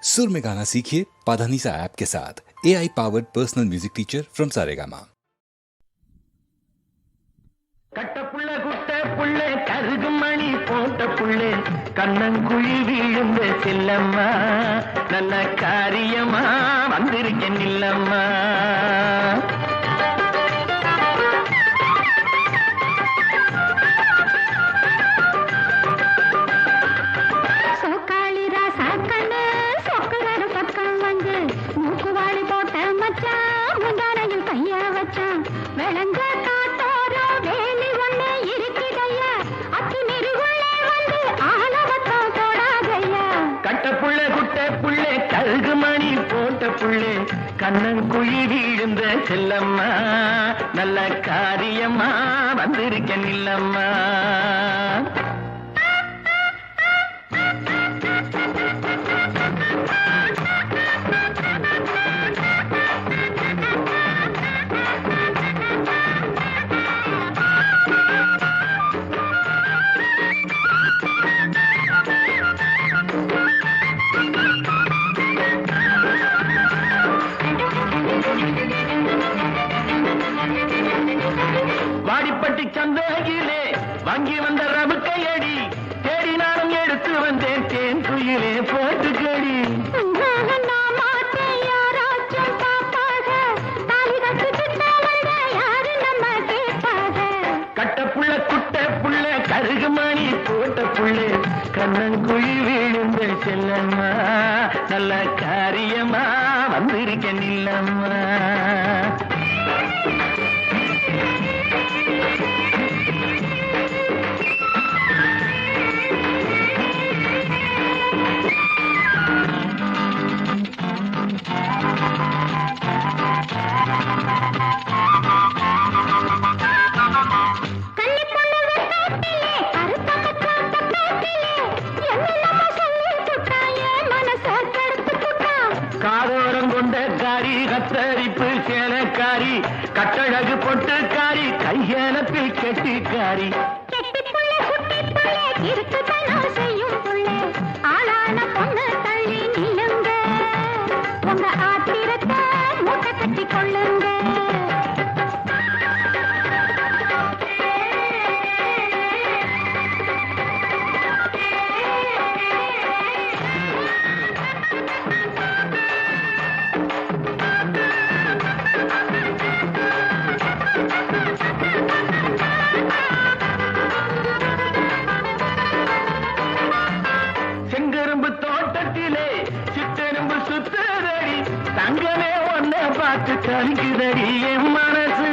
सुर में गाना सीखिए पाधानीसा ऐप के साथ। AI powered personal music teacher from Saregama. கட்டப்புள்ள குட்ட புள்ள கருகுமணி போட்ட புள்ளே கண்ணங்குழி வீழுந்த செல்லம்மா நல்ல காரியமா வந்திருக்கேன் இல்லம்மா. கருகுமணி போட்ட புள்ளே கண்ணங்குழி வீழுந்த செல்லம்மா நல்ல காரியமா வந்திருக்கேன் இல்லம்மா. வாடிப்பட்டி சந்தையிலே வாங்கி வந்த ரவுக்கையடி தேடினாலும் எடுத்து வந்தேன் தேன் குயிலே போட்டுக்கடி. கட்டப்புள்ள குட்ட புள்ள கருகுமணி போட்ட புள்ளே கண்ணங்குழி வீழுந்த செல்லம்மா நல்ல காரியமா வந்திருக்கேன் இல்லம்மா. காதோரம் கொண்ட காரி கத்தரிப்பு சேலக்காரி கட்டழகு பொட்டுக்காரி கையலப்பில் கெட்டிக்காரி. தோட்டத்திலே சித்தெரும்பு சுத்ததடி தங்கமே ஒன்ன பார்த்து கலிக்குதடி என் மனசு.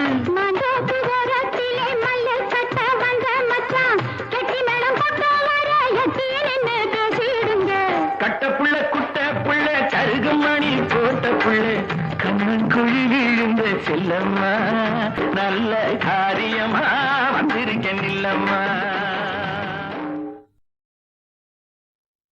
கட்டப்புள்ள குட்ட புள்ள கருகுமணி போட்ட புள்ளே கண்ணங்குழி விழுந்த செல்லம்மா நல்ல காரியமா வந்திருக்கேன் இல்லம்மா.